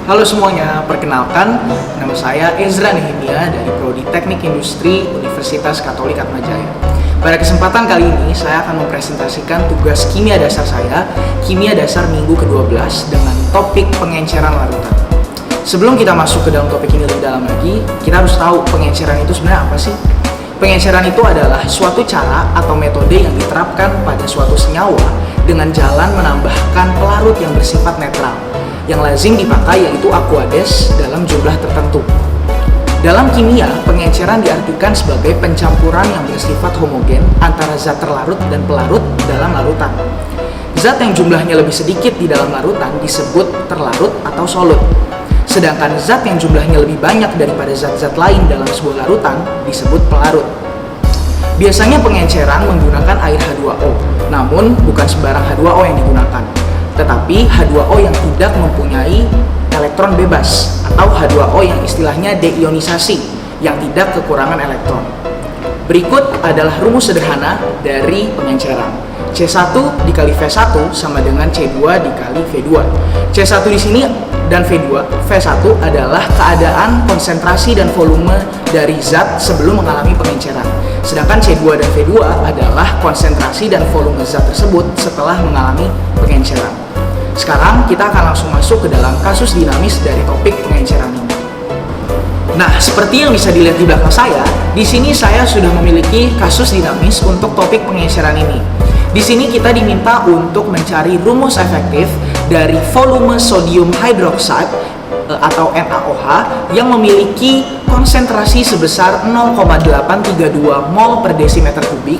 Halo semuanya, perkenalkan nama saya Ezra Nehemia dari Prodi Teknik Industri Universitas Katolik Atmajaya. Pada kesempatan kali ini saya akan mempresentasikan tugas kimia dasar saya, kimia dasar minggu ke-12 dengan topik pengenceran larutan. Sebelum kita masuk ke dalam topik ini lebih dalam lagi, kita harus tahu pengenceran itu sebenarnya apa sih? Pengenceran itu adalah suatu cara atau metode yang diterapkan pada suatu senyawa dengan jalan menambahkan pelarut yang bersifat netral. Yang lazim dipakai yaitu aqueous dalam jumlah tertentu. Dalam kimia, pengenceran diartikan sebagai pencampuran yang bersifat homogen antara zat terlarut dan pelarut dalam larutan. Zat yang jumlahnya lebih sedikit di dalam larutan disebut terlarut atau solut. Sedangkan zat yang jumlahnya lebih banyak daripada zat-zat lain dalam sebuah larutan disebut pelarut. Biasanya pengenceran menggunakan air H2O, namun bukan sembarang H2O yang digunakan, tetapi H2O yang tidak mempunyai elektron bebas atau H2O yang istilahnya deionisasi yang tidak kekurangan elektron. Berikut adalah rumus sederhana dari pengenceran. C1 dikali V1 sama dengan C2 dikali V2. C1 di sini dan V2 adalah keadaan konsentrasi dan volume dari zat sebelum mengalami pengenceran. Sedangkan C2 dan V2 adalah konsentrasi dan volume zat tersebut setelah mengalami pengenceran. Sekarang kita akan langsung masuk ke dalam kasus dinamis dari topik pengenceran ini. Nah, seperti yang bisa dilihat di belakang saya, di sini saya sudah memiliki kasus dinamis untuk topik pengenceran ini. Di sini kita diminta untuk mencari rumus efektif dari volume sodium hydroxide atau NaOH yang memiliki konsentrasi sebesar 0,832 mol per desimeter kubik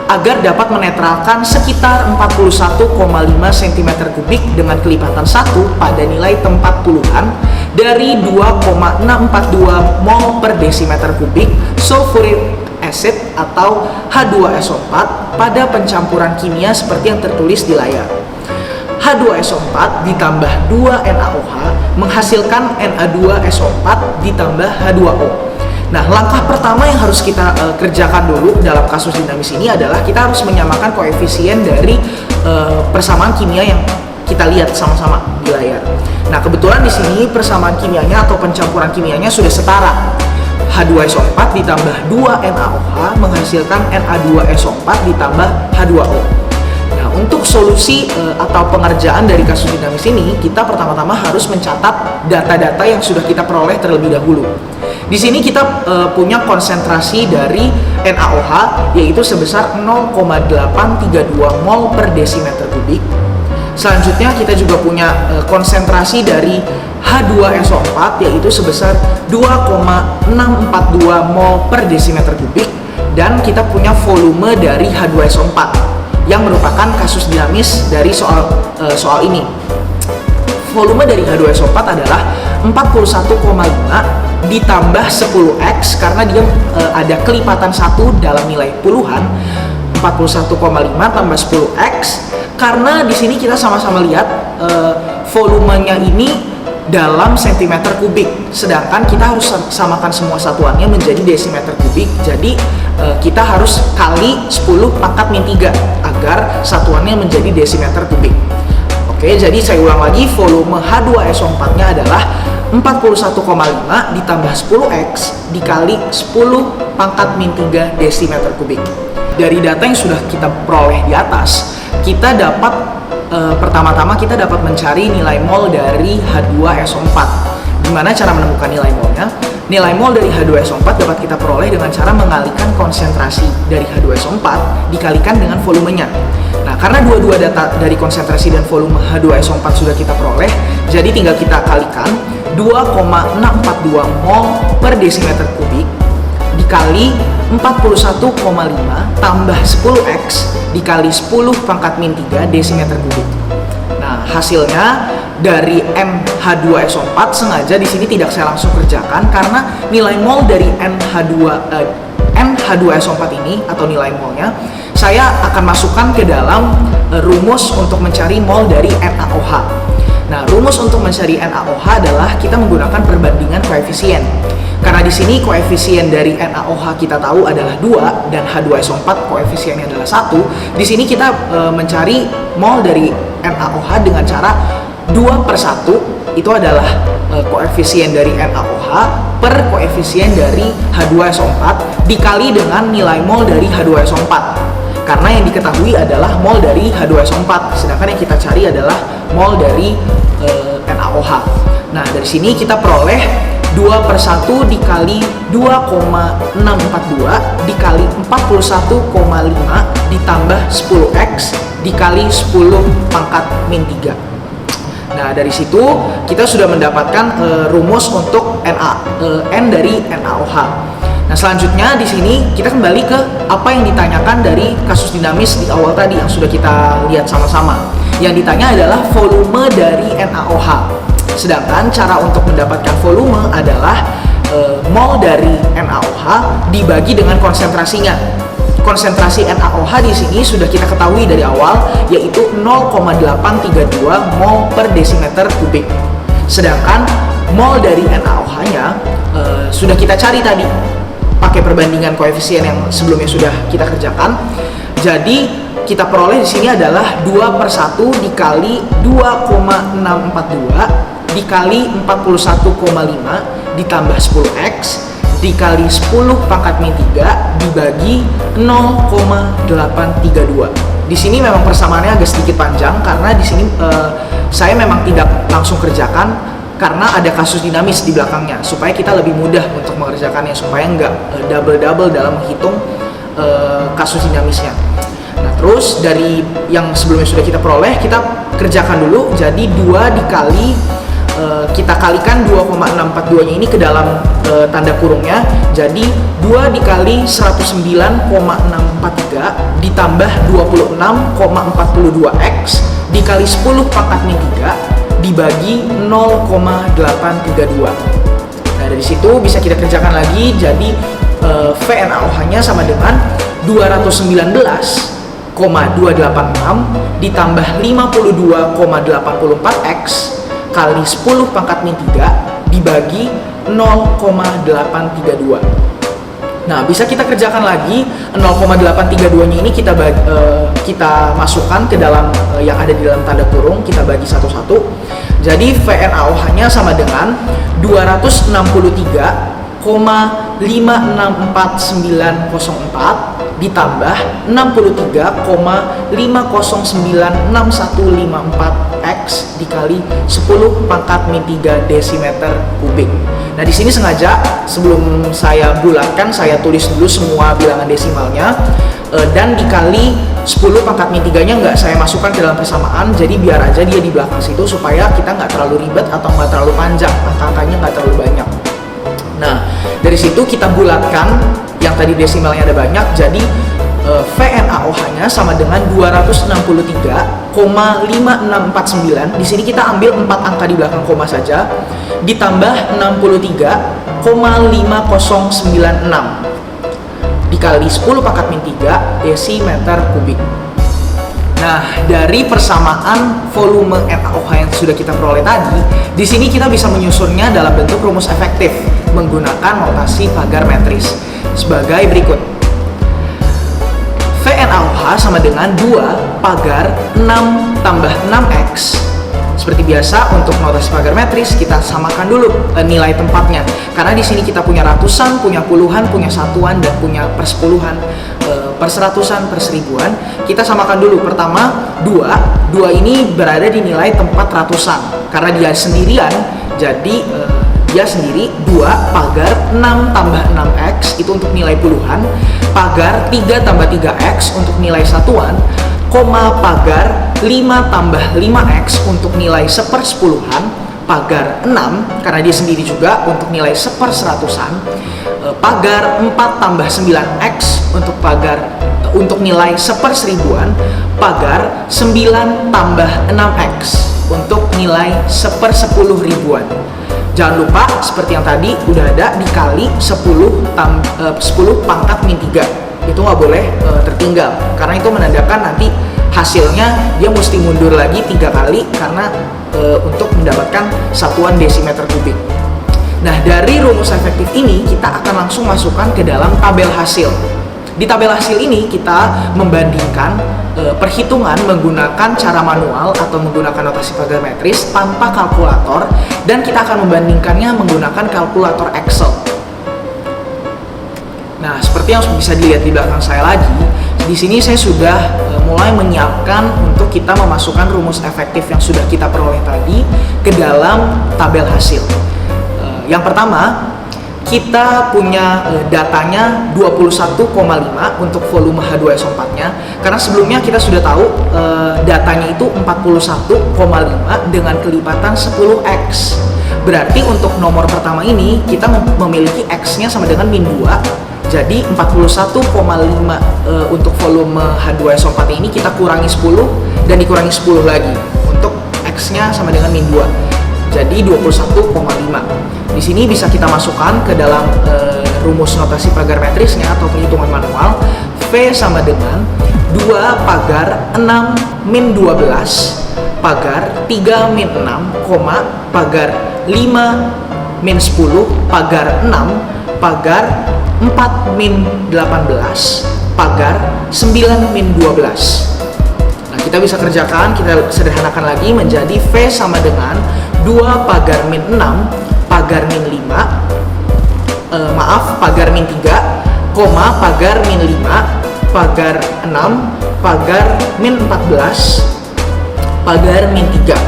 agar dapat menetralkan sekitar 41,5 cm kubik dengan kelipatan 1 pada nilai tempat puluhan dari 2,642 mol per desimeter kubik sulfuric acid atau H2SO4 pada pencampuran kimia seperti yang tertulis di layar. H2SO4 ditambah 2 NaOH menghasilkan Na2SO4 ditambah H2O. Nah, langkah pertama yang harus kita kerjakan dulu dalam kasus dinamis ini adalah kita harus menyamakan koefisien dari persamaan kimia yang kita lihat sama-sama di layar. Nah, kebetulan di sini persamaan kimianya atau pencampuran kimianya sudah setara. H2SO4 ditambah 2 NaOH menghasilkan Na2SO4 ditambah H2O. Nah, untuk solusi atau pengerjaan dari kasus dinamis ini, kita pertama-tama harus mencatat data-data yang sudah kita peroleh terlebih dahulu. Di sini kita punya konsentrasi dari NaOH yaitu sebesar 0,832 mol per desimeter kubik. Selanjutnya kita juga punya konsentrasi dari H2SO4 yaitu sebesar 2,642 mol per desimeter kubik, dan kita punya volume dari H2SO4 yang merupakan kasus dinamis dari soal ini. Volume dari H2SO4 adalah 41,5 ditambah 10x karena dia ada kelipatan 1 dalam nilai puluhan. 41,5 tambah 10x karena di sini kita sama-sama lihat volumenya ini dalam sentimeter kubik, sedangkan kita harus samakan semua satuannya menjadi desimeter kubik. Jadi kita harus kali 10 pangkat min 3 agar satuannya menjadi desimeter kubik. Oke, jadi saya ulang lagi, volume H2SO4-nya adalah 41,5 ditambah 10x dikali 10 pangkat min 3 desimeter kubik. Dari data yang sudah kita peroleh di atas, kita dapat pertama-tama kita dapat mencari nilai mol dari H2SO4. Gimana cara menemukan nilai molnya? Nilai mol dari H2SO4 dapat kita peroleh dengan cara mengalihkan konsentrasi dari H2SO4 dikalikan dengan volumenya. Nah, karena dua-dua data dari konsentrasi dan volume H2SO4 sudah kita peroleh, jadi tinggal kita kalikan 2,642 mol per desimeter kubik dikali 41,5 tambah 10x dikali 10 pangkat min 3 desimeter kubik. Nah, hasilnya dari NH2SO4 sengaja di sini tidak saya langsung kerjakan karena nilai mol dari NH2SO4 ini atau nilai molnya saya akan masukkan ke dalam rumus untuk mencari mol dari NaOH. Nah, rumus untuk mencari NaOH adalah kita menggunakan perbandingan koefisien. Karena di sini koefisien dari NaOH kita tahu adalah 2 dan H2SO4 koefisiennya adalah 1. Di sini kita mencari mol dari NaOH dengan cara 2/1 itu adalah koefisien dari NaOH per koefisien dari H2SO4 dikali dengan nilai mol dari H2SO4. Karena yang diketahui adalah mol dari H2SO4, sedangkan yang kita cari adalah mol dari NaOH. Nah, dari sini kita peroleh 2/1 dikali 2,642 dikali 41,5 ditambah 10x dikali 10 pangkat min 3. Nah, dari situ kita sudah mendapatkan rumus untuk N dari NaOH. Nah, selanjutnya di sini kita kembali ke apa yang ditanyakan dari kasus dinamis di awal tadi yang sudah kita lihat sama-sama. Yang ditanya adalah volume dari NaOH. Sedangkan cara untuk mendapatkan volume adalah mol dari NaOH dibagi dengan konsentrasinya. Konsentrasi NaOH di sini sudah kita ketahui dari awal, yaitu 0,832 mol per desimeter kubik. Sedangkan mol dari NaOH-nya sudah kita cari tadi pakai perbandingan koefisien yang sebelumnya sudah kita kerjakan. Jadi kita peroleh di sini adalah 2/1 dikali 2,642 dikali 41,5 ditambah 10x dikali 10 pangkat min 3 dibagi 0,832. Di sini memang persamaannya agak sedikit panjang karena di sini saya memang tidak langsung kerjakan karena ada kasus dinamis di belakangnya supaya kita lebih mudah untuk mengerjakannya, supaya nggak double-double dalam menghitung kasus dinamisnya. Nah, terus dari yang sebelumnya sudah kita peroleh, kita kerjakan dulu. Jadi 2 dikali kita kalikan 2,642 nya ini ke dalam tanda kurungnya. Jadi 2 dikali 109,643 ditambah 26,42x dikali 10 pangkat min 3 dibagi 0,832. Nah, dari situ bisa kita kerjakan lagi. Jadi VNaOH-nya sama dengan 219,286 ditambah 52,84x kali 10 pangkat min 3 dibagi 0,832. Nah, bisa kita kerjakan lagi. 0,832 nya ini kita masukkan ke dalam yang ada di dalam tanda kurung, kita bagi satu-satu. Jadi VNaOH-nya sama dengan 263,564904 ditambah 63,50965154x dikali 10 pangkat min 3 desimeter kubik. Nah, di sini sengaja sebelum saya bulatkan, saya tulis dulu semua bilangan desimalnya dan dikali 10 pangkat min 3-nya nggak saya masukkan ke dalam persamaan, jadi biar aja dia di belakang situ supaya kita nggak terlalu ribet atau nggak terlalu panjang, angka-angkanya nggak terlalu banyak. Nah, dari situ kita bulatkan yang tadi desimalnya ada banyak, jadi VNaOH-nya sama dengan 263,5649. Di sini kita ambil 4 angka di belakang koma saja, ditambah 63,5096 dikali 10 pangkat min 3 desimeter kubik. Nah, dari persamaan volume NaOH yang sudah kita peroleh tadi, di sini kita bisa menyusunnya dalam bentuk rumus efektif menggunakan notasi pagar metris sebagai berikut. VNaOH sama dengan 2 pagar 6 tambah 6x. Seperti biasa untuk notasi pagar metris kita samakan dulu nilai tempatnya. Karena di sini kita punya ratusan, punya puluhan, punya satuan dan punya persepuluhan, perseratusan, perseribuan. Kita samakan dulu. Pertama 2 ini berada di nilai tempat ratusan. Karena dia sendirian, jadi dia sendiri 2 pagar 6 tambah 6x itu untuk nilai puluhan, pagar 3 tambah 3x untuk nilai satuan, koma pagar 5 tambah 5x untuk nilai sepersepuluhan, pagar 6 karena dia sendiri juga untuk nilai seperseratusan, pagar 4 tambah 9x untuk nilai seperseribuan, pagar 9 tambah 6x untuk nilai sepersepuluh ribuan. Jangan lupa seperti yang tadi udah ada dikali 10 pangkat min 3. Itu nggak boleh tertinggal karena itu menandakan nanti hasilnya dia mesti mundur lagi 3 kali karena untuk mendapatkan satuan desimeter kubik. Nah, dari rumus efektif ini kita akan langsung masukkan ke dalam tabel hasil. Di tabel hasil ini kita membandingkan perhitungan menggunakan cara manual atau menggunakan notasi pagar metris tanpa kalkulator, dan kita akan membandingkannya menggunakan kalkulator Excel. Nah, seperti yang bisa dilihat di belakang saya lagi, di sini saya sudah mulai menyiapkan untuk kita memasukkan rumus efektif yang sudah kita peroleh tadi ke dalam tabel hasil. Yang pertama, kita punya datanya 21,5 untuk volume H2SO4-nya, karena sebelumnya kita sudah tahu datanya itu 41,5 dengan kelipatan 10x. Berarti untuk nomor pertama ini kita memiliki x-nya sama dengan min 2. Jadi 41,5 untuk volume H2SO4 ini kita kurangi 10 dan dikurangi 10 lagi untuk x-nya sama dengan min 2. Jadi 21,5. Di sini bisa kita masukkan ke dalam rumus notasi pagar metrisnya atau perhitungan manual. V sama dengan 2 pagar 6 min 12 pagar 3 min 6, pagar 5 min 10 pagar 6 pagar 4 min 18 pagar 9 min 12. Nah, kita bisa kerjakan, kita sederhanakan lagi menjadi V sama dengan 2 pagar min 6 pagar min 5 pagar min 3, pagar min 5 pagar 6 pagar min 14 pagar min 3.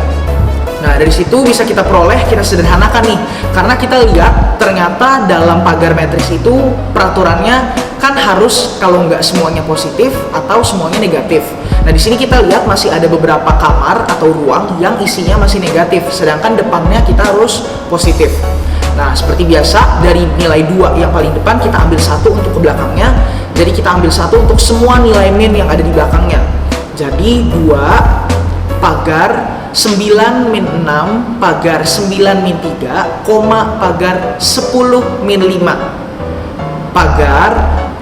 Nah, dari situ bisa kita peroleh, kita sederhanakan nih, karena kita lihat ternyata dalam pagar metris itu peraturannya kan harus kalau nggak semuanya positif atau semuanya negatif. Nah, di sini kita lihat masih ada beberapa kamar atau ruang yang isinya masih negatif, sedangkan depannya kita harus positif. Nah, seperti biasa, dari nilai 2 yang paling depan kita ambil 1 untuk ke belakangnya. Jadi kita ambil 1 untuk semua nilai min yang ada di belakangnya. Jadi 2 pagar 9 min 6 pagar 9 min 3, pagar 10 min 5 pagar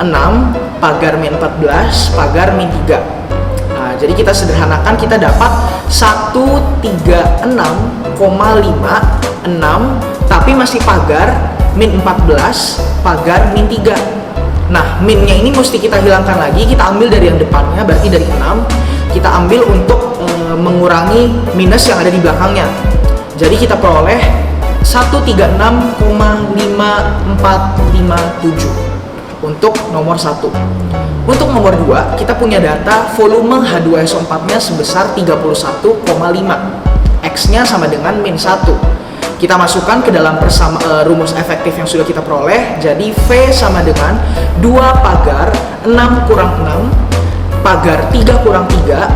6 pagar min 14 pagar min 3. Nah, jadi kita sederhanakan, kita dapat 136,56 tapi masih pagar min 14 pagar min 3. Nah, minnya ini mesti kita hilangkan lagi, kita ambil dari yang depannya, berarti dari 6 kita ambil untuk mengurangi minus yang ada di belakangnya. Jadi kita peroleh 136,5457 untuk nomor 1. Untuk nomor 2, kita punya data volume H2SO4-nya sebesar 31,5. X-nya sama dengan min 1. Kita masukkan ke dalam rumus efektif yang sudah kita peroleh. Jadi V sama dengan 2 pagar 6 kurang 6 pagar 3 kurang 3,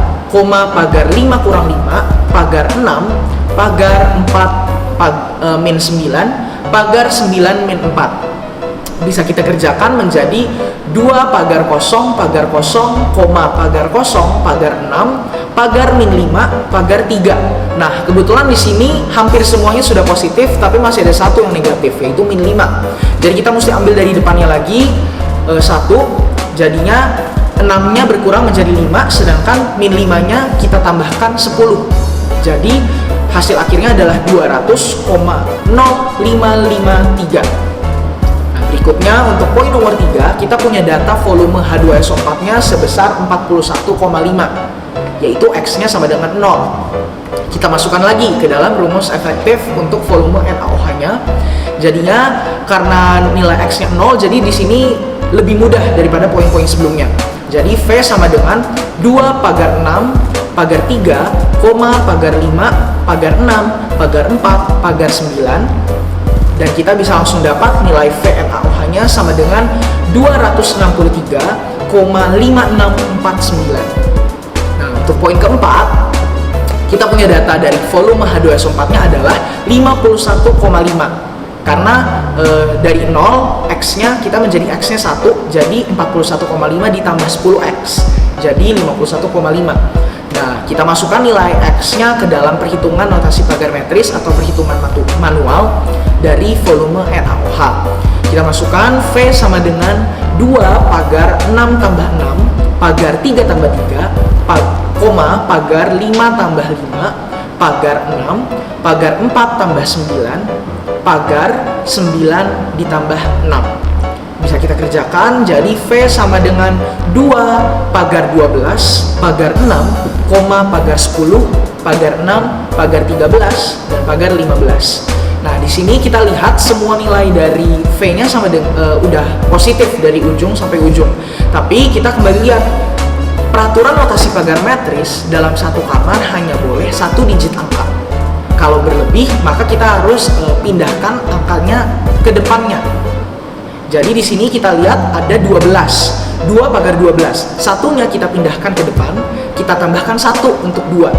pagar 5 kurang 5 pagar 6 pagar 4 min 9 pagar 9 min 4. Bisa kita kerjakan menjadi 2 pagar kosong pagar kosong, pagar kosong pagar 6 pagar min 5 pagar 3. Nah, kebetulan di sini hampir semuanya sudah positif, tapi masih ada satu yang negatif, yaitu min 5. Jadi kita mesti ambil dari depannya lagi 1, jadinya 6-nya berkurang menjadi 5, sedangkan min 5-nya kita tambahkan 10. Jadi hasil akhirnya adalah 200,0553. Nah, berikutnya untuk poin nomor 3, kita punya data volume H2SO4-nya sebesar 41,5, yaitu X-nya sama dengan 0. Kita masukkan lagi ke dalam rumus efektif untuk volume NaOH-nya. Jadinya karena nilai X-nya 0, jadi di sini lebih mudah daripada poin-poin sebelumnya. Jadi V sama dengan 2 pagar 6 pagar 3, pagar 5 pagar 6 pagar 4 pagar 9. Dan kita bisa langsung dapat nilai VNaOH-nya sama dengan 263,5649. Nah, untuk poin keempat, kita punya data dari volume H2SO4-nya adalah 51,5. Karena dari 0, X-nya kita menjadi X-nya 1, jadi 41,5 ditambah 10X, jadi 51,5. Nah, kita masukkan nilai X-nya ke dalam perhitungan notasi pagar metris atau perhitungan manual dari volume NaOH. Kita masukkan V sama dengan 2 pagar 6 tambah 6, pagar 3 tambah 3, pagar 5 tambah 5, pagar 6, pagar 4 tambah 9, pagar 9 ditambah 6. bisa kita kerjakan. Jadi V sama dengan 2 pagar 12 pagar 6, pagar 10, pagar 6, pagar 13, dan pagar 15. Nah, di sini kita lihat semua nilai dari V-nya sama dengan udah positif dari ujung sampai ujung. Tapi kita kembali lihat, peraturan notasi pagar matris dalam satu kamar hanya boleh 1 digit angka. Kalau berlebih, maka kita harus pindahkan angkanya ke depannya. Jadi di sini kita lihat ada 12. 2 pagar 12. Satunya kita pindahkan ke depan, kita tambahkan 1 untuk 2.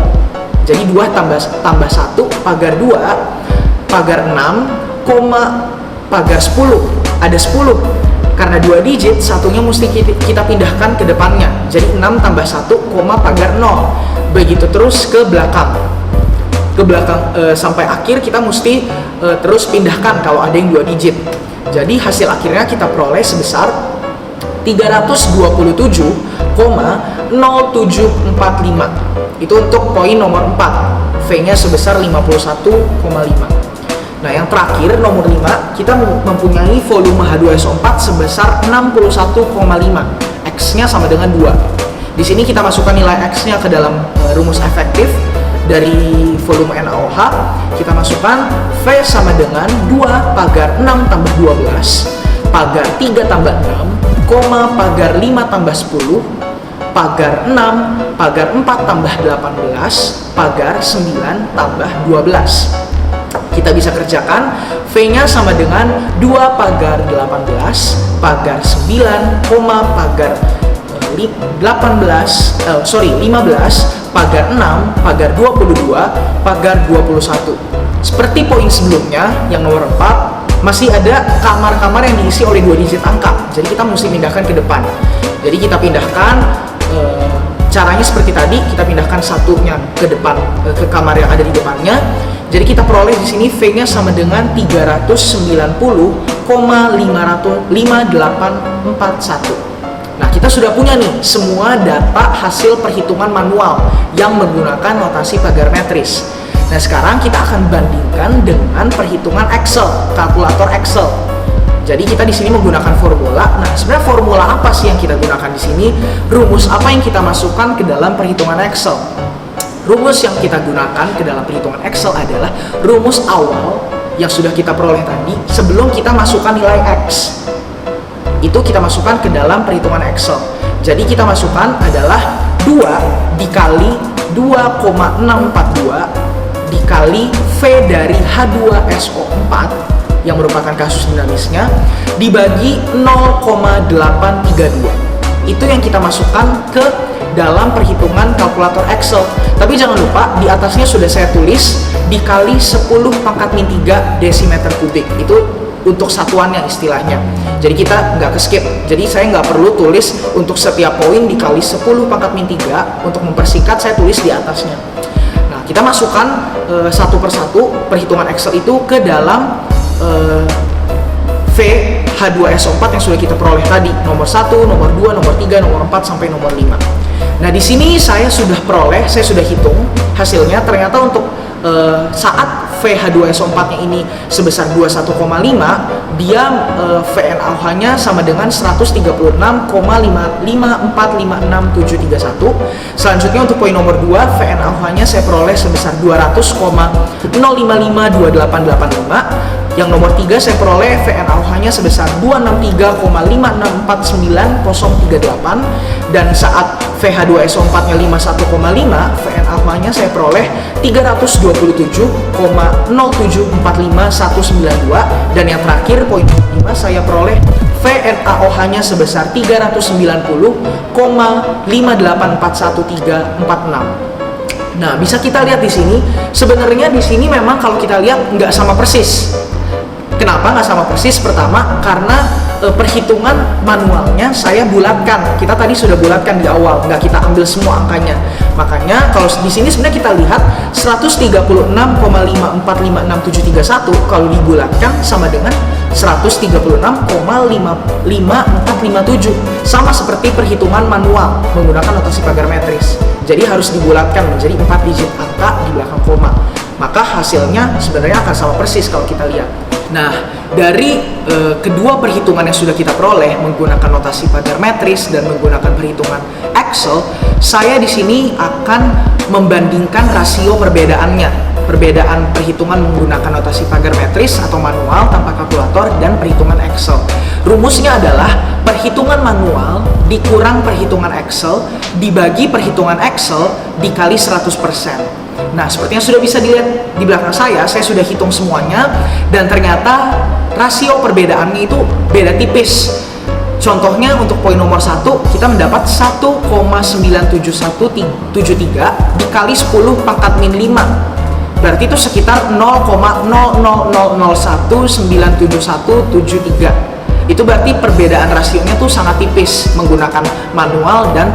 Jadi 2 tambah 1 pagar 2 pagar 6, pagar 10. Ada 10. Karena 2 digit, satunya mesti kita pindahkan ke depannya. Jadi 6 tambah 1, pagar 0. Begitu terus ke belakang. Sampai akhir kita mesti terus pindahkan kalau ada yang 2 digit. Jadi hasil akhirnya kita peroleh sebesar 327,0745. Itu untuk poin nomor 4. V-nya sebesar 51,5. Nah, yang terakhir nomor 5, kita mempunyai volume H2SO4 sebesar 61,5. X-nya sama dengan 2. Di sini kita masukkan nilai X-nya ke dalam rumus efektif dari volume NaOH. Kita masukkan V sama dengan 2 pagar 6 tambah 12, pagar 3 tambah 6, pagar 5 tambah 10, pagar 6, pagar 4 tambah 18, pagar 9 tambah 12. Kita bisa kerjakan, V-nya sama dengan 2 pagar 18, pagar 9, pagar 15, pagar 6, pagar 22, pagar 21. Seperti poin sebelumnya, yang nomor 4, masih ada kamar-kamar yang diisi oleh 2 digit angka. Jadi kita mesti pindahkan ke depan. Jadi kita pindahkan, caranya seperti tadi, kita pindahkan satunya ke depan, ke kamar yang ada di depannya. Jadi kita peroleh di sini V-nya sama dengan 390,5841. Nah, kita sudah punya nih semua data hasil perhitungan manual yang menggunakan notasi pagar matris. Nah, sekarang kita akan bandingkan dengan perhitungan Excel, kalkulator Excel. Jadi kita di sini menggunakan formula. Nah, sebenarnya formula apa sih yang kita gunakan di sini? Rumus apa yang kita masukkan ke dalam perhitungan Excel? Rumus yang kita gunakan ke dalam perhitungan Excel adalah rumus awal yang sudah kita peroleh tadi sebelum kita masukkan nilai X. Itu kita masukkan ke dalam perhitungan Excel. Jadi kita masukkan adalah 2 dikali 2,642 dikali V dari H2SO4 yang merupakan kasus dinamisnya dibagi 0,832. Itu yang kita masukkan ke dalam perhitungan kalkulator Excel. Tapi jangan lupa di atasnya sudah saya tulis dikali 10 pangkat min 3 desimeter kubik. Itu untuk satuannya istilahnya. Jadi kita nggak ke-skip. Jadi saya nggak perlu tulis untuk setiap poin dikali 10 pangkat min 3. Untuk mempersingkat saya tulis di atasnya. Nah, kita masukkan satu persatu perhitungan Excel itu ke dalam V H2SO4 yang sudah kita peroleh tadi, nomor 1, nomor 2, nomor 3, nomor 4 sampai nomor 5. Nah, di sini saya sudah peroleh, saya sudah hitung hasilnya. Ternyata untuk saat VH2SO4-nya ini sebesar 21,5, dia VNaOH-nya sama dengan 136,55456,731. Selanjutnya untuk poin nomor 2, VNaOH-nya saya peroleh sebesar 200,0552885. Yang nomor 3 saya peroleh VNaOH-nya sebesar 263,5649038. Dan saat VH2SO4-nya 51,5, VNaOH-nya saya peroleh 327,0745192. Dan yang terakhir poin 5 saya peroleh VNaOH-nya sebesar 309,5841,346. Nah, bisa kita lihat di sini, sebenarnya di sini memang kalau kita lihat nggak sama persis. Kenapa nggak sama persis? Pertama, karena perhitungan manualnya saya bulatkan. Kita tadi sudah bulatkan di awal, nggak kita ambil semua angkanya. Makanya kalau di sini sebenarnya kita lihat 136,5456731 kalau dibulatkan sama dengan 136,55457, sama seperti perhitungan manual menggunakan notasi pagar matris. Jadi harus dibulatkan menjadi 4 digit angka di belakang koma. Maka hasilnya sebenarnya akan sama persis kalau kita lihat. Nah, dari kedua perhitungan yang sudah kita peroleh menggunakan notasi pagar metris dan menggunakan perhitungan Excel, saya di sini akan membandingkan rasio perbedaannya. Perbedaan perhitungan menggunakan notasi pagar metris atau manual tanpa kalkulator dan perhitungan Excel. Rumusnya adalah perhitungan manual dikurang perhitungan Excel dibagi perhitungan Excel dikali 100%. Nah, seperti yang sudah bisa dilihat di belakang saya sudah hitung semuanya dan ternyata rasio perbedaannya itu beda tipis. Contohnya untuk poin nomor 1 kita mendapat 1,97173 dikali 10 pangkat min 5. Berarti itu sekitar 0,000197173. Itu berarti perbedaan rasionya tuh sangat tipis menggunakan manual dan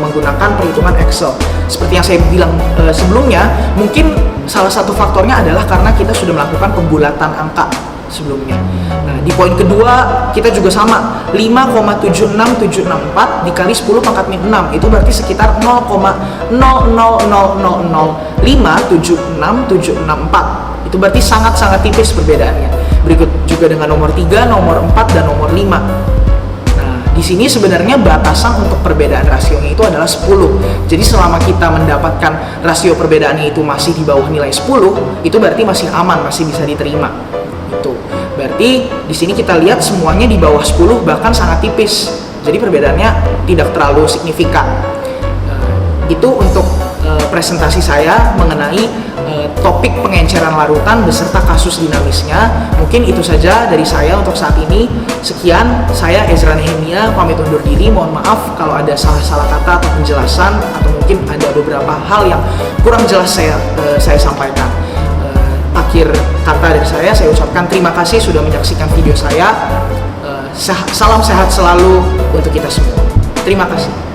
menggunakan perhitungan Excel. Seperti yang saya bilang sebelumnya, mungkin salah satu faktornya adalah karena kita sudah melakukan pembulatan angka sebelumnya. Nah, di poin kedua kita juga sama, 5,76764 dikali 10 pangkat min 6 itu berarti sekitar 0,000057674. Itu berarti sangat-sangat tipis perbedaannya. Berikut juga dengan nomor 3, nomor 4 dan nomor 5. Nah, di sini sebenarnya batasan untuk perbedaan rasionya itu adalah 10. Jadi selama kita mendapatkan rasio perbedaannya itu masih di bawah nilai 10, itu berarti masih aman, masih bisa diterima. Itu berarti di sini kita lihat semuanya di bawah 10 bahkan sangat tipis. Jadi perbedaannya tidak terlalu signifikan. Itu untuk presentasi saya mengenai topik pengenceran larutan beserta kasus dinamisnya. Mungkin itu saja dari saya untuk saat ini. Sekian, saya Ezra Nehemia pamit undur diri. Mohon maaf kalau ada salah-salah kata atau penjelasan atau mungkin ada beberapa hal yang kurang jelas saya sampaikan. Akhir kata dari saya ucapkan terima kasih sudah menyaksikan video saya. Salam sehat selalu untuk kita semua. Terima kasih.